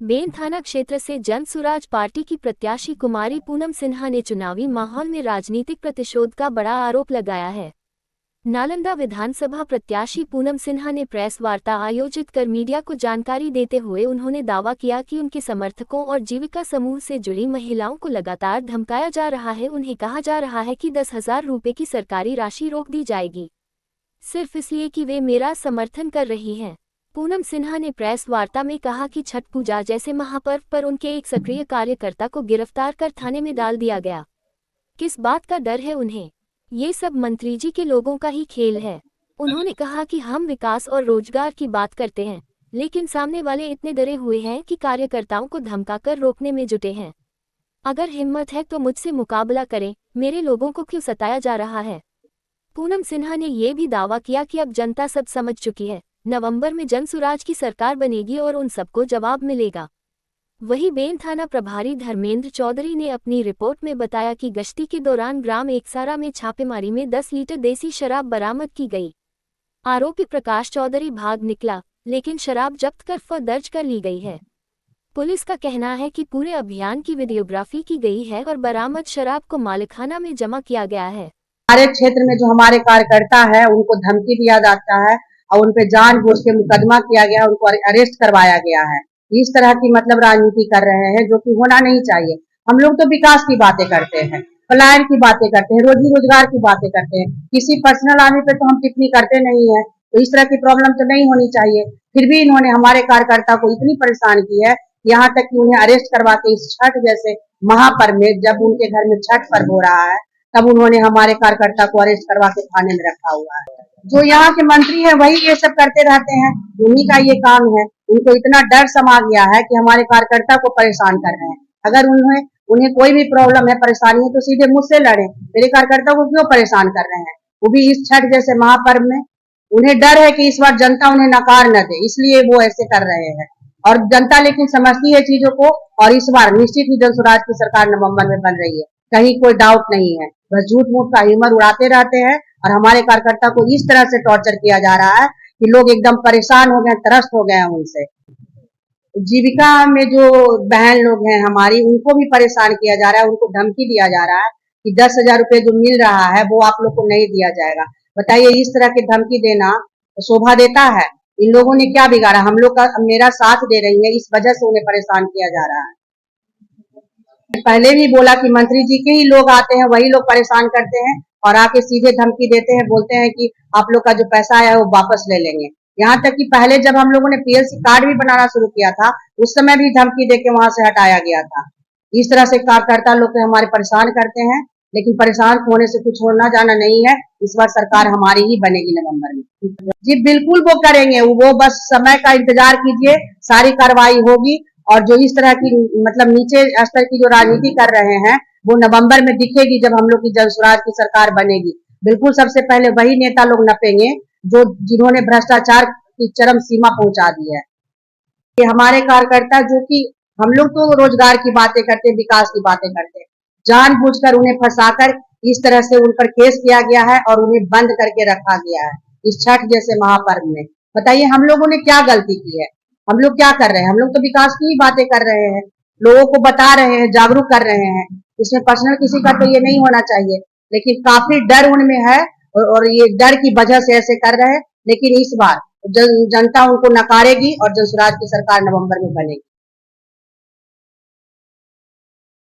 Ben थाना क्षेत्र से जन सुराज पार्टी की प्रत्याशी कुमारी पूनम सिन्हा ने चुनावी माहौल में राजनीतिक प्रतिशोध का बड़ा आरोप लगाया है। नालंदा विधानसभा प्रत्याशी पूनम सिन्हा ने प्रेस वार्ता आयोजित कर मीडिया को जानकारी देते हुए उन्होंने दावा किया कि उनके समर्थकों और जीविका समूह से जुड़ी महिलाओं को लगातार धमकाया जा रहा है। उन्हें कहा जा रहा है कि 10,000 रुपये की सरकारी राशि रोक दी जाएगी, सिर्फ इसलिए कि वे मेरा समर्थन कर रही हैं। पूनम सिन्हा ने प्रेस वार्ता में कहा कि छठ पूजा जैसे महापर्व पर उनके एक सक्रिय कार्यकर्ता को गिरफ्तार कर थाने में डाल दिया गया। किस बात का डर है उन्हें? ये सब मंत्री जी के लोगों का ही खेल है। उन्होंने कहा कि हम विकास और रोजगार की बात करते हैं, लेकिन सामने वाले इतने डरे हुए हैं कि कार्यकर्ताओं को धमकाकर रोकने में जुटे हैं। अगर हिम्मत है तो मुझसे मुकाबला करें, मेरे लोगों को क्यों सताया जा रहा है? पूनम सिन्हा ने ये भी दावा किया कि अब जनता सब समझ चुकी है, नवंबर में जनसुराज की सरकार बनेगी और उन सबको जवाब मिलेगा। वहीं बेन थाना प्रभारी धर्मेंद्र चौधरी ने अपनी रिपोर्ट में बताया कि गश्ती के दौरान ग्राम एकसारा में छापेमारी में 10 लीटर देसी शराब बरामद की गई। आरोपी प्रकाश चौधरी भाग निकला, लेकिन शराब जब्त कर एफआईआर दर्ज कर ली गई है। पुलिस का कहना है कि पूरे अभियान की वीडियोग्राफी की गई है और बरामद शराब को मालिकाना में जमा किया गया है। हमारे क्षेत्र में जो हमारे कार्यकर्ता है उनको धमकी दिया जाता है और उन पे जानबूझ के मुकदमा किया गया, उनको अरेस्ट करवाया गया है। इस तरह की मतलब राजनीति कर रहे हैं, जो कि होना नहीं चाहिए। हम लोग तो विकास की बातें करते हैं, पलायन की बातें करते हैं, रोजी रोजगार की बातें करते हैं। किसी पर्सनल आने पे तो हम टिप्पणी करते नहीं है, तो इस तरह की प्रॉब्लम तो नहीं होनी चाहिए। फिर भी इन्होंने हमारे कार्यकर्ता को इतनी परेशान की है, यहाँ तक कि उन्हें अरेस्ट करवा के इस छठ जैसे महापर्व में, जब उनके घर में छठ पर्व हो रहा है, तब उन्होंने हमारे कार्यकर्ता को अरेस्ट करवा के थाने में रखा हुआ है। जो यहाँ के मंत्री हैं वही ये सब करते रहते हैं, उन्हीं का ये काम है। उनको इतना डर समा गया है कि हमारे कार्यकर्ता को परेशान कर रहे हैं। अगर उन्हें कोई भी प्रॉब्लम है, परेशानी है, तो सीधे मुझसे लड़े। मेरे कार्यकर्ता को क्यों परेशान कर रहे हैं, वो भी इस छठ जैसे महापर्व में? उन्हें डर है कि इस बार जनता उन्हें नकार न दे, इसलिए वो ऐसे कर रहे हैं। और जनता लेकिन समझती है चीजों को, और इस बार निश्चित ही जनसुराज की सरकार नवंबर में बन रही है, कहीं कोई डाउट नहीं है। बस झूठ मूठ का ह्यूमर उड़ाते रहते हैं और हमारे कार्यकर्ता को इस तरह से टॉर्चर किया जा रहा है कि लोग एकदम परेशान हो गए, त्रस्त हो गए हैं उनसे। जीविका में जो बहन लोग हैं हमारी, उनको भी परेशान किया जा रहा है, उनको धमकी दिया जा रहा है कि 10,000 रुपये जो मिल रहा है वो आप लोग को नहीं दिया जाएगा। बताइए, इस तरह की धमकी देना शोभा देता है? इन लोगों ने क्या बिगाड़ा? हम लोग का मेरा साथ दे रही है, इस वजह से उन्हें परेशान किया जा रहा है। पहले भी बोला कि मंत्री जी के ही लोग आते हैं, वही लोग परेशान करते हैं और आके सीधे धमकी देते हैं, बोलते हैं कि आप लोग का जो पैसा आया है वो वापस ले लेंगे। यहाँ तक कि पहले जब हम लोगों ने पीएलसी कार्ड भी बनाना शुरू किया था, उस समय भी धमकी देके वहां से हटाया गया था। इस तरह से कार्यकर्ता लोग हमारे परेशान करते हैं, लेकिन परेशान होने से कुछ होना जाना नहीं है। इस बार सरकार हमारी ही बनेगी नवंबर में। जी बिल्कुल वो करेंगे, वो बस समय का इंतजार कीजिए, सारी कार्रवाई होगी। और जो इस तरह की मतलब नीचे स्तर की जो राजनीति कर रहे हैं, वो नवंबर में दिखेगी जब हम लोग की जनसुराज की सरकार बनेगी। बिल्कुल सबसे पहले वही नेता लोग नपेंगे जो जिन्होंने भ्रष्टाचार की चरम सीमा पहुंचा दी है। ये हमारे कार्यकर्ता, जो कि हम लोग तो रोजगार की बातें करते, विकास की बातें करते, जानबूझकर उन्हें फंसाकर इस तरह से उन पर केस किया गया है और उन्हें बंद करके रखा गया है इस छठ जैसे महापर्व में। बताइए, हम लोगों ने क्या गलती की है? हम लोग क्या कर रहे हैं? हम लोग तो विकास की ही बातें कर रहे हैं, लोगों को बता रहे हैं, जागरूक कर रहे हैं। इसमें पर्सनल किसी का तो ये नहीं होना चाहिए, लेकिन काफी डर उनमें है और ये डर की वजह से ऐसे कर रहे हैं। लेकिन इस बार जनता उनको नकारेगी और जनसुराज की सरकार नवंबर में बनेगी।